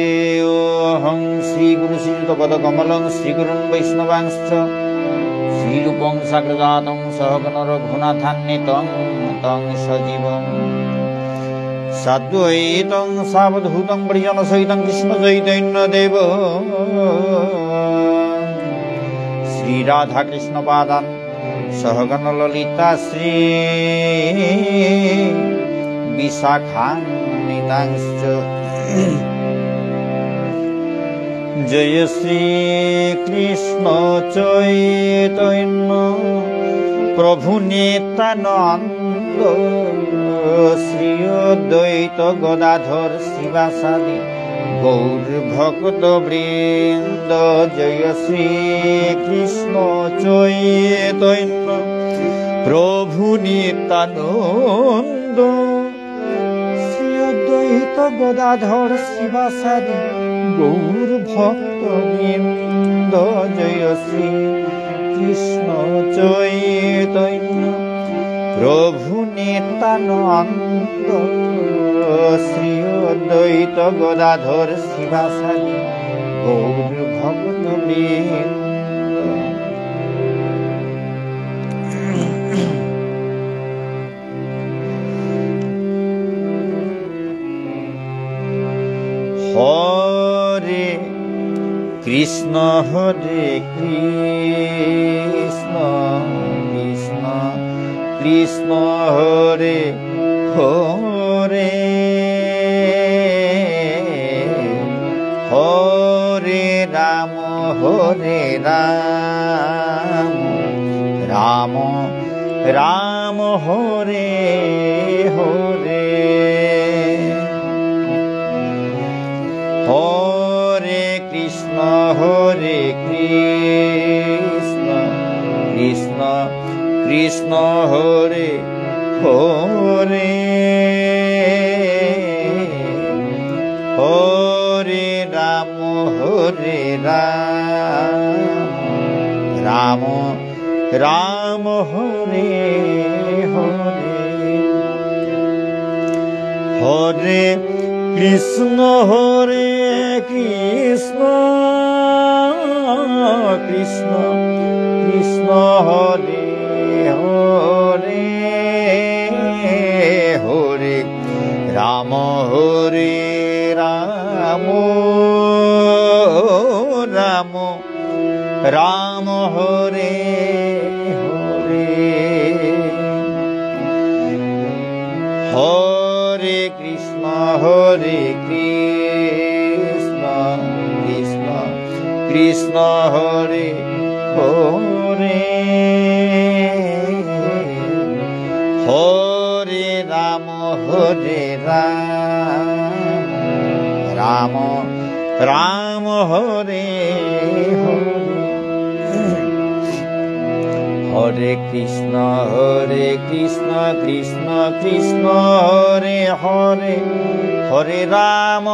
वन्देऽहं श्रीगुरुश्रीयुतपदकमलं श्रीगुरुन् वैष्णवांश्च श्रीरूपं साग्रजातं सहगणरघुनाथान्वितं तं सजीवं साद्वैतं सावधूतं परिजनसहितं कृष्णचैतन्यदेवं श्रीराधाकृष्णपादान् सहगणललिता श्री विशाखान्वितांश्च जय श्री कृष्ण चैतन्य प्रभु नित्यानंद श्री अद्वैत गदाधर शिवासादि गौर भक्त वृंद जय श्री कृष्ण चैतन्य प्रभु नित्यानंद अद्वैत गदाधर शिवासादि गौर भक्त वृंद जय श्री कृष्ण चैतन्य प्रभु नित्यानंद श्री अद्वैत गदाधर शिवासादि गौर भक्त वृंद। हरे कृष्ण कृष्ण कृष्ण हरे हरे हरे राम राम राम हरे हरे हरे कृष्ण কৃষ্ণ হরে কৃষ্ণ কৃষ্ণ কৃষ্ণ হরে হরে হরে রাম রাম রাম হরে হরে হরে কৃষ্ণ কৃষ্ণ কৃষ্ণ হরে হরে হরে রাম রাম রাম রাম হরে হরে হরে কৃষ্ণ কৃষ্ণ কৃষ্ণ কৃষ্ণ হরে হরে হরে রাম রাম রাম হরে হরে হরে কৃষ্ণ কৃষ্ণ কৃষ্ণ হরে হরে হরে রাম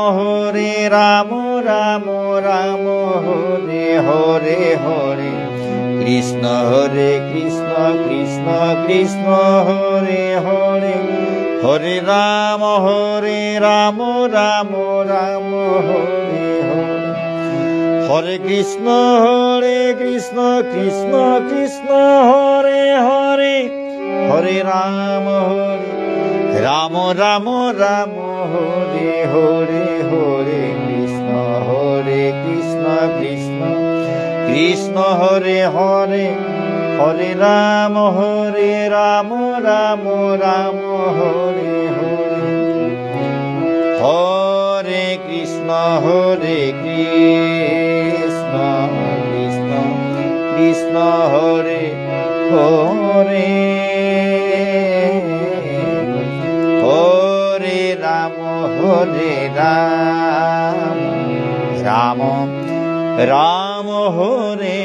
রাম রাম হরে হরে হরে কৃষ্ণ কৃষ্ণ কৃষ্ণ হরে হরে হরে রাম রাম রাম হরে হরে হরে কৃষ্ণ কৃষ্ণ কৃষ্ণ হরে হরে হরে রাম রাম রাম হরে হরে হরে কৃষ্ণ কৃষ্ণ কৃষ্ণ হরে হরে হরে রাম রাম হরে হরে হরে কৃষ্ণ কৃষ্ণ কৃষ্ণ হরে হরে হরে রাম রাম রাম হরে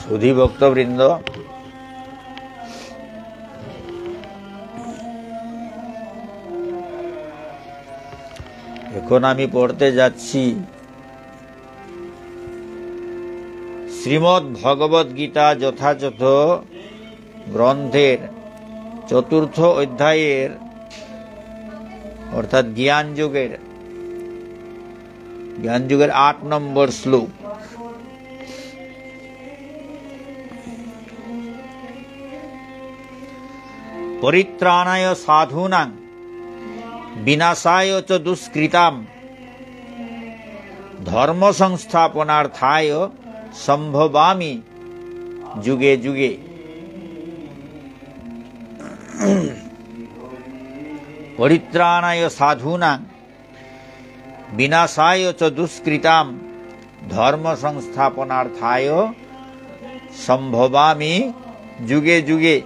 সুধী ভক্তবৃন্দ, এখন আমি পড়তে যাচ্ছি শ্রীমদ্ ভগবদ গীতা যথাযথ গ্রন্থের চতুর্থ অধ্যায়ের অর্থাৎ জ্ঞান যুগের 8 নম্বর শ্লোক। পরিত্রাণায় সাধূনাং বিনাশায় চ দুষ্কৃতাম ধর্ম সংস্থাপনার্থায় সম্ভবামি যুগে যুগে। পরিত্রাণায় সাধূনাং বিনাশায় চ দুষ্কৃতাম ধর্ম সংস্থাপনার্থায় সম্ভবামি যুগে যুগে।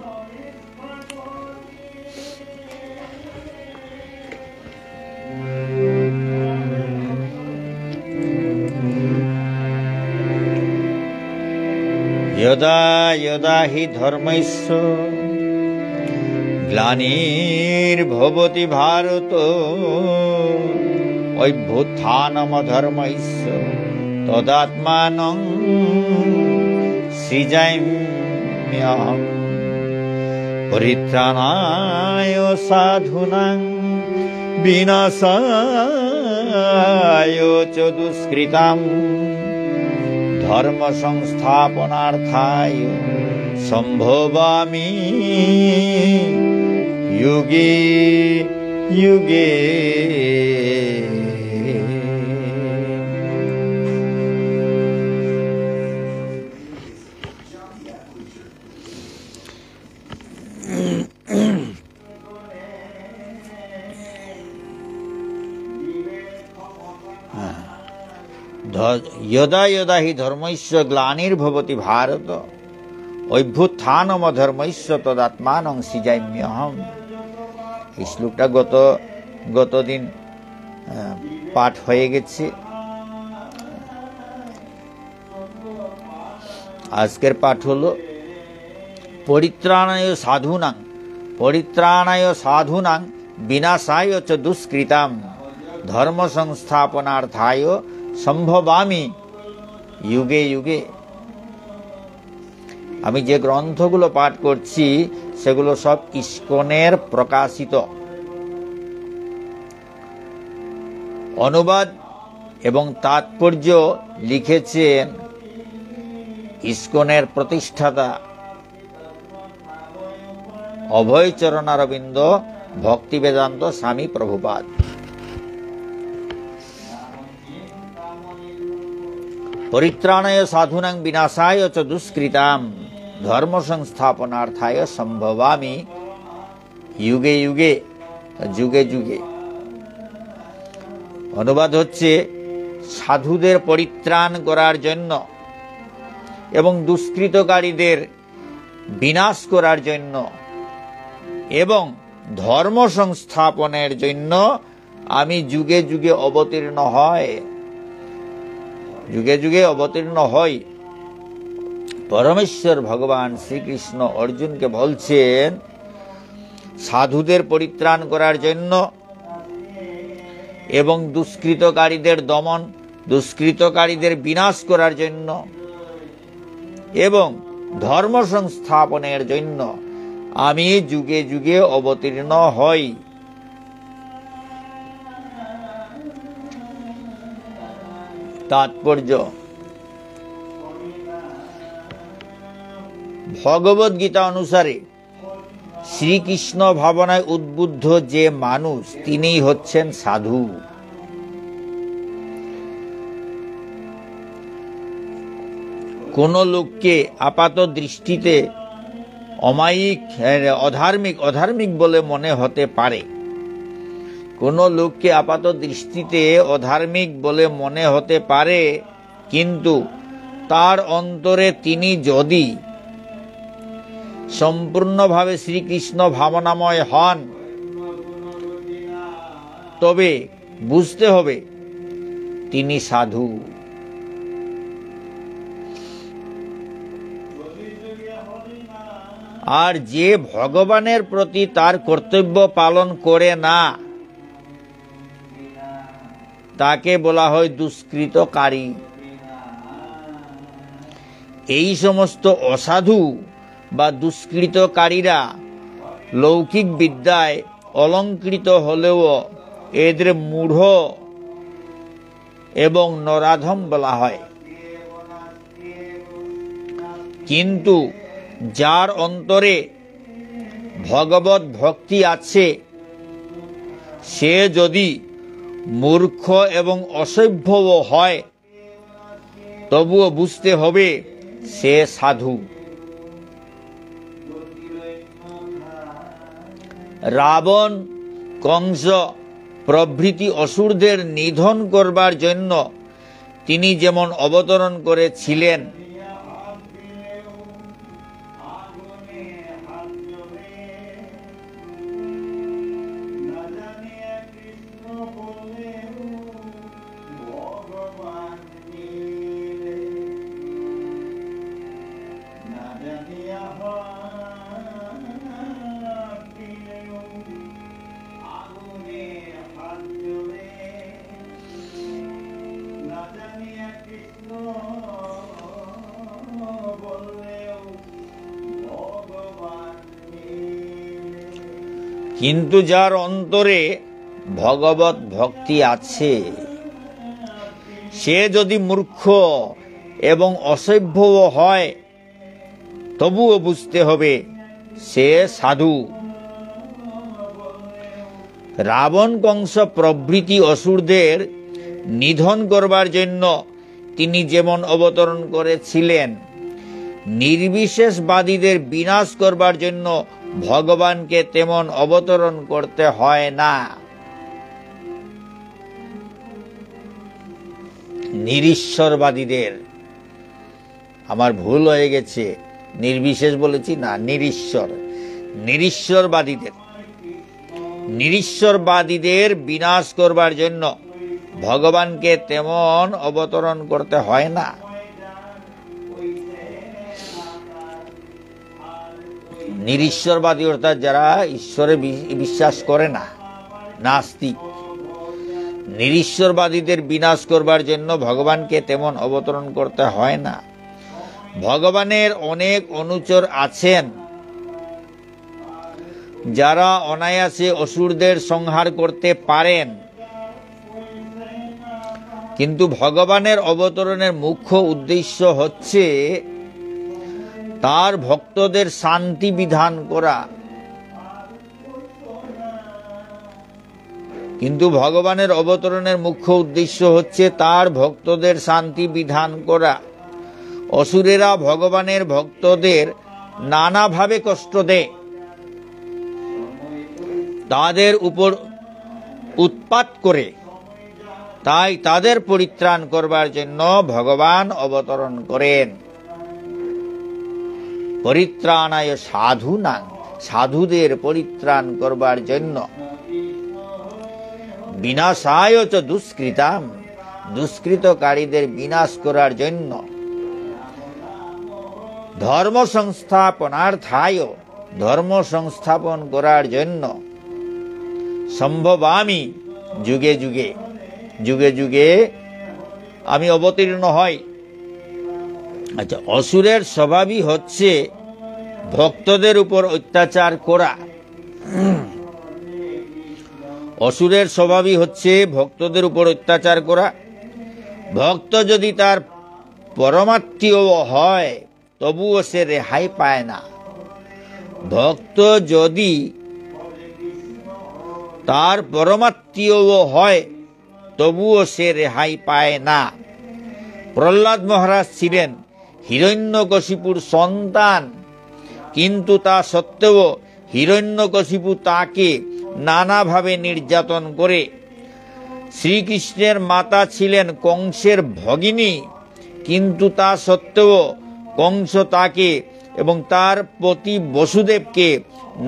यदा यदा हि धर्मस्य ग्लानिर्भवति भारत अभ्युत्थानमधर्मस्य तदात्मानं सृजाम्यहम्। परित्राणाय साधूनां विनाशाय च दुष्कृताम् धर्म संस्थापनार्थाय संभवामि युगे युगे। यदा यदा हि धर्मस्य ग्लानिर्भवति भारत অভ্যুত্থানমধর্মস্য তদাত্মানং সৃজাম্যহম। এই শ্লোকটা গতদিন পাঠ হয়ে গেছে। আজকের পাঠ হলো পরিত্রাণায় সাধুনাং বিনাশায় চ দুষ্কৃতাম ধর্ম সংস্থাপনার্থায় সম্ভবামি যুগে যুগে। আমি যে গ্রন্থগুলো পাঠ করছি সেগুলো সব ইস্কনের প্রকাশিত। অনুবাদ এবং তাৎপর্য লিখেছেন ইস্কনের প্রতিষ্ঠাতা অভয়চরণারবিন্দ ভক্তিবেদান্ত স্বামী প্রভুপাদ। পরিত্রাণায় সাধুনাং বিনাশায় চ দুষ্কৃতাম ধর্ম সংস্থাপনার্থায় সম্ভবামি যুগে যুগে, যুগে যুগে। অনুবাদ হচ্ছে সাধুদের পরিত্রাণ করার জন্য এবং দুষ্কৃতকারীদের বিনাশ করার জন্য এবং ধর্ম সংস্থাপনের জন্য আমি যুগে যুগে অবতীর্ণ হয়, যুগে যুগে অবতীর্ণ হই। পরমেশ্বর ভগবান শ্রীকৃষ্ণ অর্জুনকে বলছেন সাধুদের পরিত্রাণ করার জন্য এবং দুষ্কৃতকারীদের দমন, দুষ্কৃতকারীদের বিনাশ করার জন্য এবং ধর্ম সংস্থাপনের জন্য আমি যুগে যুগে অবতীর্ণ হই। তাৎপর্য: ভগবদ গীতা অনুসারে শ্রীকৃষ্ণ ভাবনায় উদ্বুদ্ধ যে মানুষ তিনিই হচ্ছেন সাধু। কোন লোককে আপাত দৃষ্টিতে অমায়িক, অধার্মিক বলে মনে হতে পারে। কোন লোককে আপাত দৃষ্টিতে অধার্মিক বলে মনে হতে পারে, কিন্তু তার অন্তরে তিনি যদি সম্পূর্ণভাবে শ্রীকৃষ্ণ ভাবনাময় হন তবে বুঝতে হবে তিনি সাধু। আর যে ভগবানের প্রতি তার কর্তব্য পালন করে না তাকে বলা হয় দুষ্কৃতকারী। এই সমস্ত অসাধু বা দুষ্কৃতকারীরা লৌকিক বিদ্যায় অলঙ্কৃত হলেও এদের মূঢ় এবং নরাধম বলা হয়। কিন্তু যার অন্তরে ভগবত ভক্তি আছে সে যদি মূর্খ এবং অসভ্যও হয় তবুও বুঝতে হবে সে সাধু। রাবণ, কংস প্রভৃতি অসুরদের নিধন করবার জন্য তিনি যেমন অবতরণ করেছিলেন, কিন্তু যার অন্তরে ভগবত ভক্তি আছে সে যদি মূর্খ এবং অসভ্যও হয় তবুও বুঝতে হবে সে সাধু। রাবণ, কংস প্রভৃতি অসুরদের নিধন করবার জন্য তিনি যেমন অবতরণ করেছিলেন, নির্বিশেষবাদীদের বিনাশ করবার জন্য ভগবানকে তেমন অবতরণ করতে হয় না। নিরীশ্বরবাদীদের, আমার ভুল হয়ে গেছে, নির্বিশেষ বলেছি না, নিরীশ্বরবাদীদের বিনাশ করবার জন্য ভগবানকে তেমন অবতরণ করতে হয় না। নিরীশ্বরবাদী অর্থাৎ যারা ঈশ্বরে বিশ্বাস করে না, নাস্তিক, নিরীশ্বরবাদীদের বিনাশ করবার জন্য ভগবানকে তেমন অবতরণ করতে হয় না। ভগবানের অনেক অনুচর আছেন যারা অনায়াসে অসুরদের সংহার করতে পারেন, কিন্তু ভগবানের অবতরণের মুখ্য উদ্দেশ্য হচ্ছে তার ভক্তদের শান্তি বিধান করা। কিন্তু ভগবানের অবতরণের মুখ্য উদ্দেশ্য হচ্ছে তার ভক্তদের শান্তি বিধান করা। অসুরেরা ভগবানের ভক্তদের নানাভাবে কষ্ট দেয়, তাদের উপর উৎপাত করে, তাই তাদের পরিত্রাণ করবার জন্য ভগবান অবতরণ করেন। পরিত্রাণায় সাধুনাং, সাধুদের পরিত্রাণ করবার জন্য। বিনাশায় চ দুষ্কৃতাম, দুষ্কৃতকারীদের বিনাশ করার জন্য। ধর্ম সংস্থাপনার্থায়, ধর্ম সংস্থাপন করার জন্য। সম্ভবামি যুগে যুগে, যুগে যুগে আমি অবতীর্ণ হই। আচ্ছা, অসুরের স্বভাবই হচ্ছে ভক্তদের উপর অত্যাচার করা। অসুরের স্বভাবই হচ্ছে ভক্তদের উপর অত্যাচার করা। ভক্ত যদি তার পরমাত্মীয় হয় তবুও সে রেহাই পায় না। ভক্ত যদি তার পরমাত্মীয় হয় তবুও সে রেহাই পায় না। প্রহ্লাদ মহারাজ ছিলেন হিরণ্যকশিপুর সন্তান, কিন্তু তা সত্ত্বেও হিরণ্যকশিপু তাকে নানাভাবে নির্যাতন করে। শ্রীকৃষ্ণের মাতা ছিলেন কংসের ভগিনী, কিন্তু তা সত্ত্বেও কংস তাকে এবং তার পতি বসুদেবকে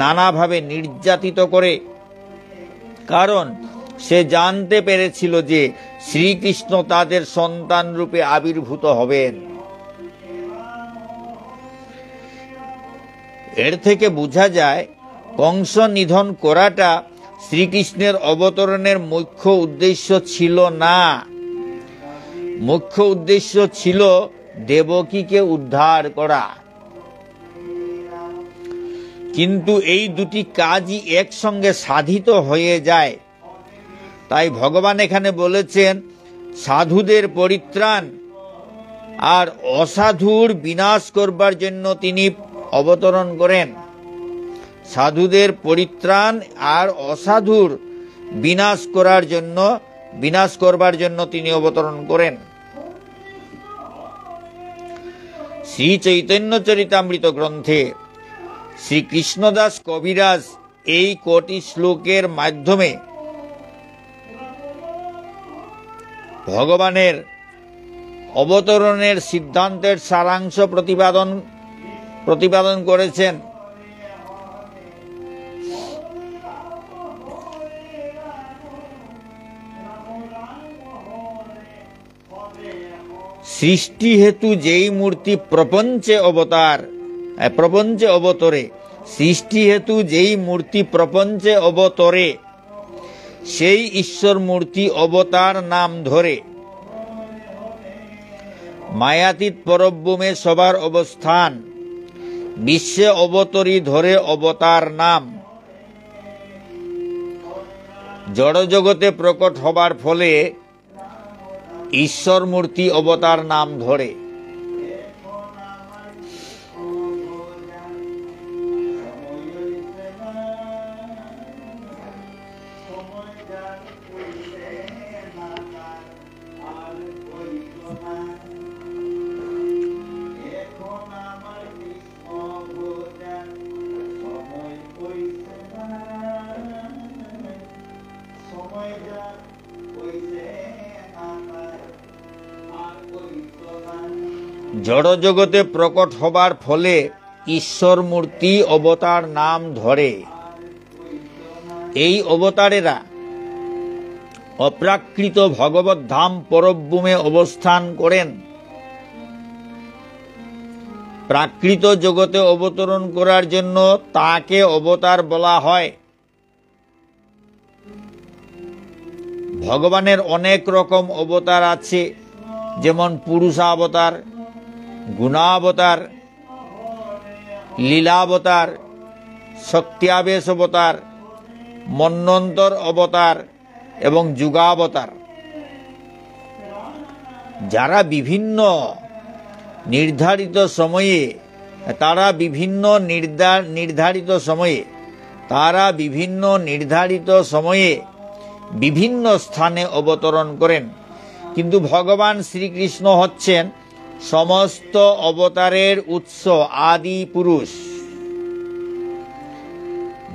নানাভাবে নির্যাতিত করে, কারণ সে জানতে পেরেছিল যে শ্রীকৃষ্ণ তাদের সন্তান রূপে আবির্ভূত হবেন। এর থেকে বোঝা যায় কংস নিধন করাটা শ্রীকৃষ্ণের অবতরণের মুখ্য উদ্দেশ্য ছিল না। মুখ্য উদ্দেশ্য ছিল দেবকীকে উদ্ধার করা। কিন্তু এই দুটি কাজই একসঙ্গে সাধিত হয়ে যায়। তাই ভগবান এখানে বলেছেন সাধুদের পরিত্রাণ আর অসাধুর বিনাশ করবার জন্য তিনি অবতরণ করেন। সাধুদের পরিত্রাণ আর অসাধুর বিনাশ করবার জন্য তিনি অবতরণ করেন। শ্রী চৈতন্য চরিতামৃত গ্রন্থে শ্রী কৃষ্ণদাস কবিরাজ এই কোটি শ্লোকের মাধ্যমে ভগবানের অবতরণের সিদ্ধান্তের সারাংশ প্রতিপাদন করেছেন। সৃষ্টি হেতু যেই মূর্তি প্রপঞ্চে অবতরে, সৃষ্টি হেতু যেই মূর্তি প্রপঞ্চে অবতরে, সেই ঈশ্বর মূর্তি অবতার নাম ধরে। মায়াতীত পরব্রহ্মে সবার অবস্থান, বিশ্বে অবতরী ধরে অবতার নাম। জড়জগতে প্রকট হবার ফলে ঈশ্বর মূর্তি অবতার নাম ধরে। জড়জগতে প্রকট হবার ফলে ঈশ্বর মূর্তি অবতার নাম ধরে। এই অবতারেরা অপ্রাকৃত ভগবত ধাম পরব্রহ্মে অবস্থান করেন। প্রাকৃত জগতে অবতরণ করার জন্য তাকে অবতার বলা হয়। ভগবানের অনেক রকম অবতার আছে, যেমন পুরুষাবতার, গুণাবতার, লীলাবতার, শক্তিয়াবেশ অবতার, মন্বন্তর অবতার এবং যুগাবতার। যারা বিভিন্ন নির্ধারিত সময়ে বিভিন্ন স্থানে অবতরণ করেন। কিন্তু ভগবান শ্রীকৃষ্ণ হচ্ছেন সমস্ত অবতারের উৎস, আদি পুরুষ।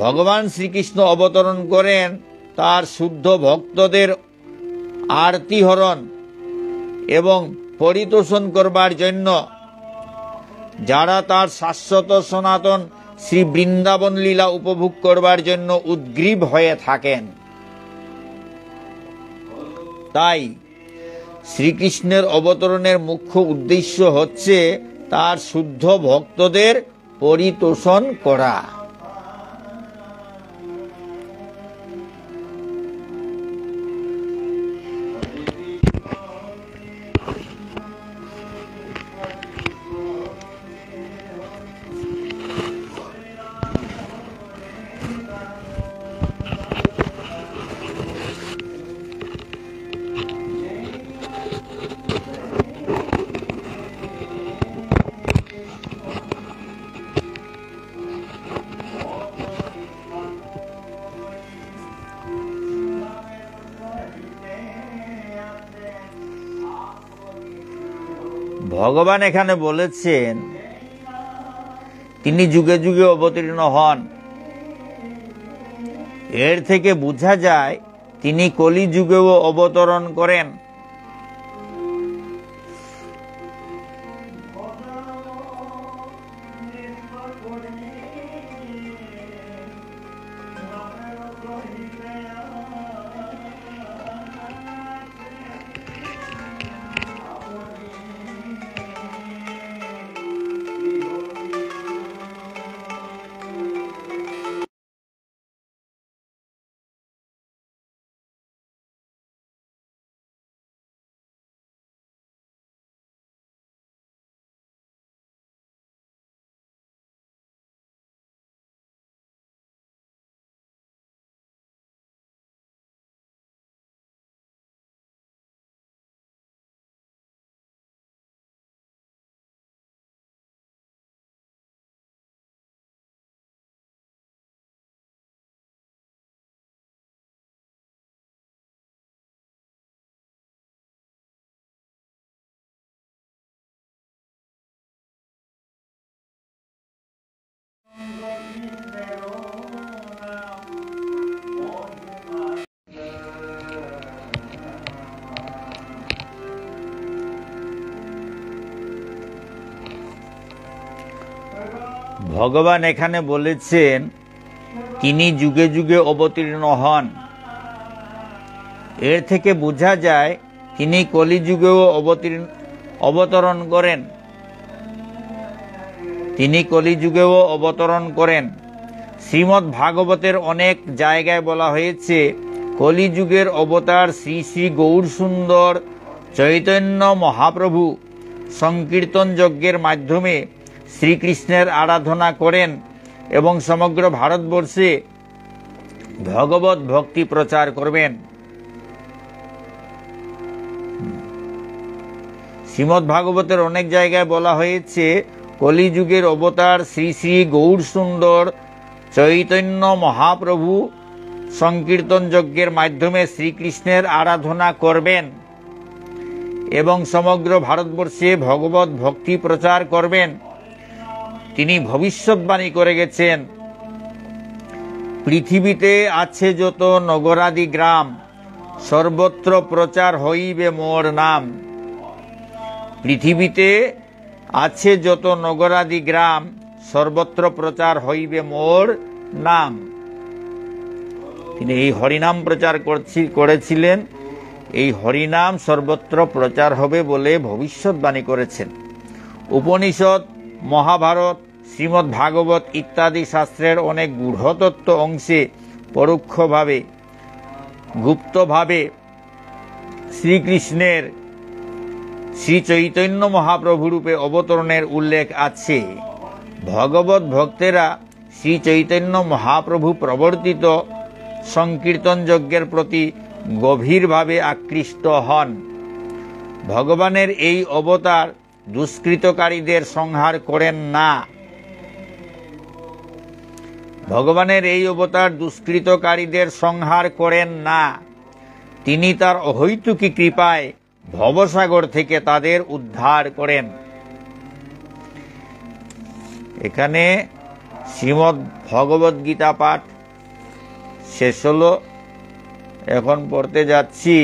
ভগবান শ্রীকৃষ্ণ অবতরণ করেন তার শুদ্ধ ভক্তদের আরতিহরণ এবং পরিতোষণ করবার জন্য, যারা তার শাশ্বত সনাতন শ্রী বৃন্দাবন লীলা উপভোগ করবার জন্য উদ্গ্রীব হয়ে থাকেন। তাই শ্রীকৃষ্ণের অবতরণের মুখ্য উদ্দেশ্য হচ্ছে তার শুদ্ধ ভক্তদের পরিতোষণ করা। ভগবান এখানে বলেছেন তিনি যুগে যুগে অবতীর্ণ হন। এর থেকে বোঝা যায় তিনি কলিযুগেও অবতরণ করেন। ভগবান এখানে বলেছেন তিনি যুগে যুগে অবতীর্ণ হন। এর থেকে বোঝা যায় তিনি কলিযুগেও অবতরণ করেন। শ্রীমদ্ ভাগবতের অনেক জায়গায় বলা হয়েছে কলিযুগের অবতার শ্রী শ্রী গৌরসুন্দর চৈতন্য মহাপ্রভু সংকীর্তন যজ্ঞের মাধ্যমে শ্রীকৃষ্ণের আরাধনা করেন এবং সমগ্র ভারতবর্ষে ভগবত ভক্তি প্রচার করবেন। শ্রীমদ্ ভাগবতের অনেক জায়গায় বলা হয়েছে কলিযুগের অবতার শ্রী শ্রী গৌরসুন্দর চৈতন্য মহাপ্রভু সংকীর্তন যজ্ঞের মাধ্যমে শ্রীকৃষ্ণের আরাধনা করবেন এবং সমগ্র ভারতবর্ষে ভগবত ভক্তি প্রচার করবেন। তিনি ভবিষ্যৎবাণী করে গেছেন, পৃথিবীতে আছে যত নগরাদি গ্রাম, সর্বত্র প্রচার হইবে মোর নাম। পৃথিবীতে আছে যত নগরাদি গ্রাম, সর্বত্র প্রচার হইবে মোর নাম। তিনি এই হরিনাম প্রচার করেছিলেন। এই হরিনাম সর্বত্র প্রচার হবে বলে ভবিষ্যৎবাণী করেছেন। উপনিষদ, মহাভারত, শ্রীমদ্ ভাগবত ইত্যাদি শাস্ত্রের অনেক গূঢ়তত্ত্ব অংশে পরোক্ষভাবে, গুপ্তভাবে শ্রীকৃষ্ণের শ্রী চৈতন্য মহাপ্রভুরূপে অবতরণের উল্লেখ আছে। ভগবত ভক্তেরা শ্রী চৈতন্য মহাপ্রভু প্রবর্তিত সংকীর্তন যজ্ঞের প্রতি গভীরভাবে আকৃষ্ট হন। ভগবানের এই অবতার দুষ্কৃতকারীদের সংহার করেন না। ভগবানের এই অবতার দুষ্কৃতকারীদের সংহার করেন না। তিনি তার অহৈতুকী কৃপায় ভবসাগর থেকে তাদের উদ্ধার করেন। এখানে শ্রীমদ্ ভগবদ গীতা পাঠ শেষ হল। এখন পড়তে যাচ্ছি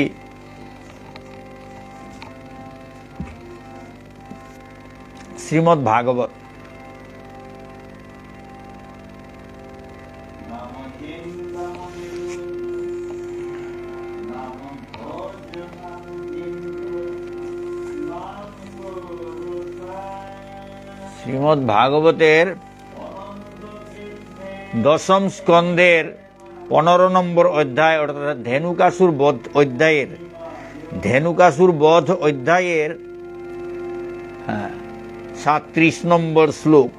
শ্রীমদ্ ভাগবত। শ্রীমদ্ ভাগবতের দশম স্কন্ধের 15 নম্বর অধ্যায়, অর্থাৎ ধেনুকাসুর বধ অধ্যায়ের 37 নম্বর শ্লোক।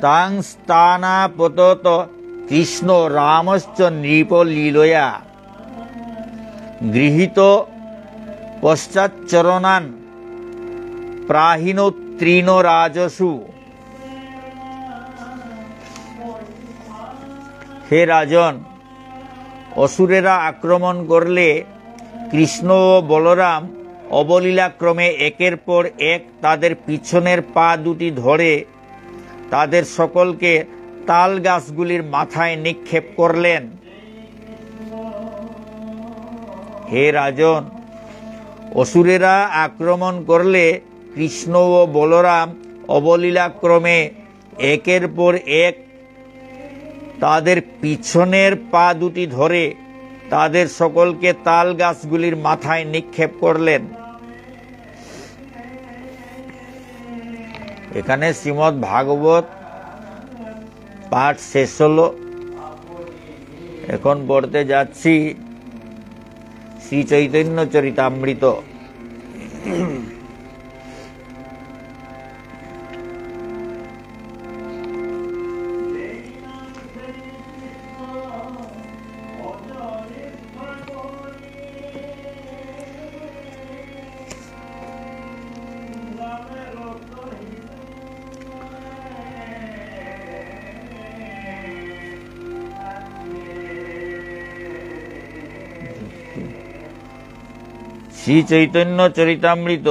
তাং স্থানাপতত কৃষ্ণ রামশ্চ নৃপ লীলয়া গৃহীত পশ্চাচ্চরণান প্রাহিনো তৃণ রাজসু। হে রাজন, অসুরেরা আক্রমণ করলে কৃষ্ণ ও বলরাম অবলীলাক্রমে একের পর এক তাদের পিছনের পা দুটি ধরে তাদের সকলকে তাল গাছগুলির মাথায় নিক্ষেপ করলেন। হে রাজন, অসুরেরা আক্রমণ করলে কৃষ্ণ ও বলরাম অবলীলাক্রমে একের পর এক তাদের পিছনের পা দুটি ধরে তাদের সকলকে তাল গাছগুলির মাথায় নিক্ষেপ করলেন। এখানে শ্রীমদ্ ভাগবত পাঠ শেষ হল। এখন পড়তে যাচ্ছি শ্রী চৈতন্য চরিতামৃত। শ্রী চৈতন্য চরিতামৃত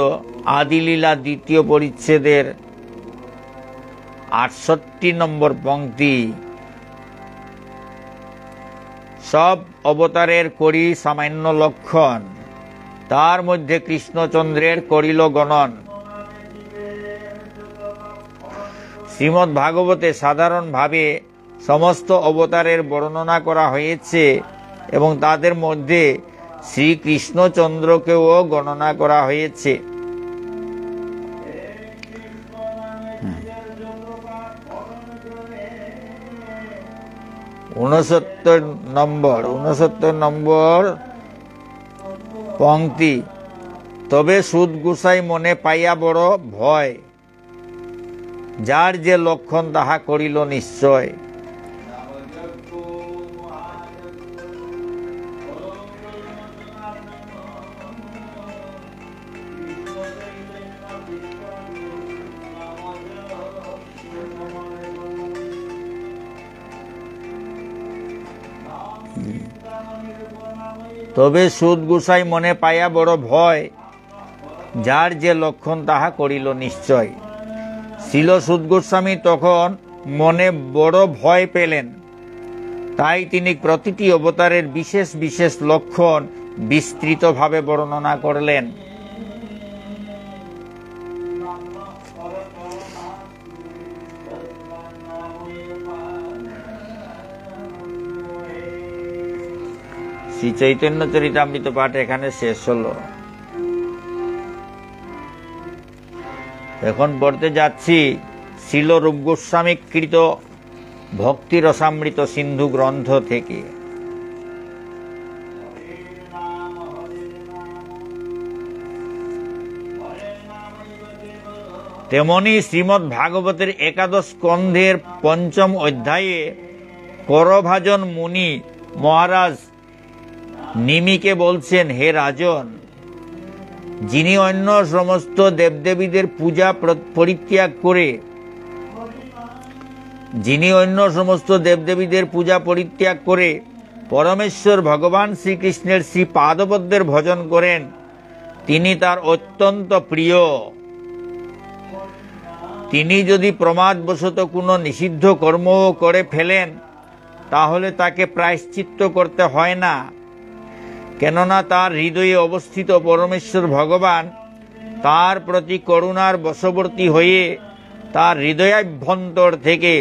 আদিলীলা দ্বিতীয় পরিচ্ছেদের 68 নম্বর পংক্তি। সব অবতারের করি সামান্য লক্ষণ, তার মধ্যে কৃষ্ণচন্দ্রের করিল গণন। শ্রীমদ্ ভাগবতে সাধারণভাবে সমস্ত অবতারের বর্ণনা করা হয়েছে এবং তাদের মধ্যে শ্রীকৃষ্ণচন্দ্রকেও গণনা করা হয়েছে। 69 নম্বর পংক্তি। তবে সুদ গোসাই মনে পাইয়া বড় ভয়, যার যে লক্ষণ তাহা করিল নিশ্চয়। তবে সুদ গোসাই মনে পাইয়া বড় ভয়, যার যে লক্ষণ তাহা করিল নিশ্চয়। শিল সুদ গোস্বামী তখন মনে বড় ভয় পেলেন। তাই তিনি প্রতিটি অবতারের বিশেষ বিশেষ লক্ষণ বিস্তৃতভাবে বর্ণনা করলেন। শ্রী চৈতন্য চরিতামৃত পাঠ এখানে শেষ হলো। এখন পড়তে যাচ্ছি শ্রীল রূপ গোস্বামী কৃত ভক্তি রসামৃত সিন্ধু গ্রন্থ থেকে। তেমনি শ্রীমদ্ ভাগবতের একাদশ স্কন্ধের ৫ম অধ্যায়ে করভাজন মুনি মহারাজ নিমিকে বলছেন, হে রাজন, যিনি অন্য সমস্ত দেবদেবীদের পূজা পরিত্যাগ করে পরমেশ্বর ভগবান শ্রীকৃষ্ণের শ্রী পাদপদ্মের ভজন করেন, তিনি তার অত্যন্ত প্রিয়। তিনি যদি প্রমাদবশত কোনো নিষিদ্ধ কর্ম করে ফেলেন, তাহলে তাকে প্রায়শ্চিত্ত করতে হয় না, কেননা তার হৃদয়ে অবস্থিত পরমেশ্বর ভগবান তার প্রতি করুণার বশবর্তী হয়ে তার হৃদয়াভ্যন্তর থেকে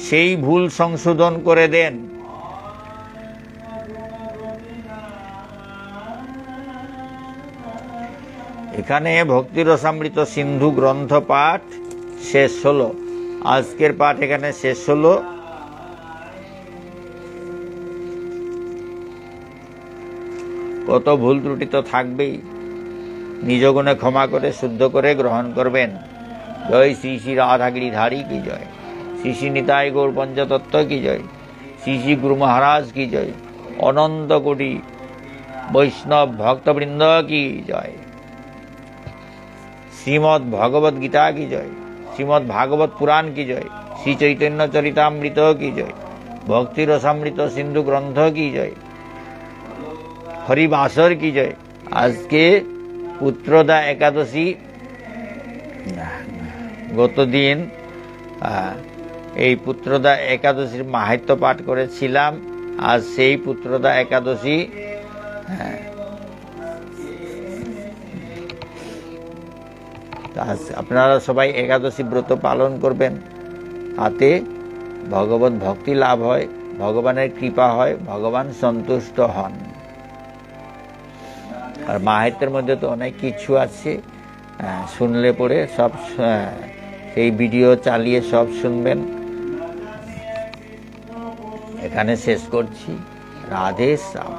সেই ভুল সংশোধন করে দেন। এখানে ভক্তি রসামৃত সিন্ধু গ্রন্থ পাঠ শেষ হলো। আজকের পাঠ এখানে শেষ হলো। কত ভুল ত্রুটি তো থাকবেই, নিজ গুণে ক্ষমা করে শুদ্ধ করে গ্রহণ করবেন। জয় শ্রী শ্রী রাধা গিরিধারী কি জয়, শ্রী শ্রী নিতাই গৌর পঞ্চতত্ত্ব কি জয়, শ্রী শ্রী গুরু মহারাজ কি জয়, অনন্ত কোটি বৈষ্ণব ভক্তবৃন্দ কি জয়, শ্রীমদ্ ভগবত গীতা কি জয়, শ্রীমদ্ ভাগবত পুরাণ কি জয়, শ্রী চৈতন্য চরিতামৃত কি জয়, ভক্তি রসামৃত সিন্ধু গ্রন্থ কি জয়, হরিবাসর কি জয়। আজকে পুত্রদা একাদশী, গতদিন এই পুত্রদা একাদশীর মাহাত্ম্য পাঠ করেছিলাম। আজ সেই পুত্রদা একাদশী। আপনারা সবাই একাদশী ব্রত পালন করবেন, তাতে ভগবত ভক্তি লাভ হয়, ভগবানের কৃপা হয়, ভগবান সন্তুষ্ট হন। আর মাহাত্ম্যের মধ্যে তো অনেক কিছু আছে, শুনলে পরে সব সেই ভিডিও চালিয়ে সব শুনবেন। এখানে শেষ করছি। রাধে শ্যাম।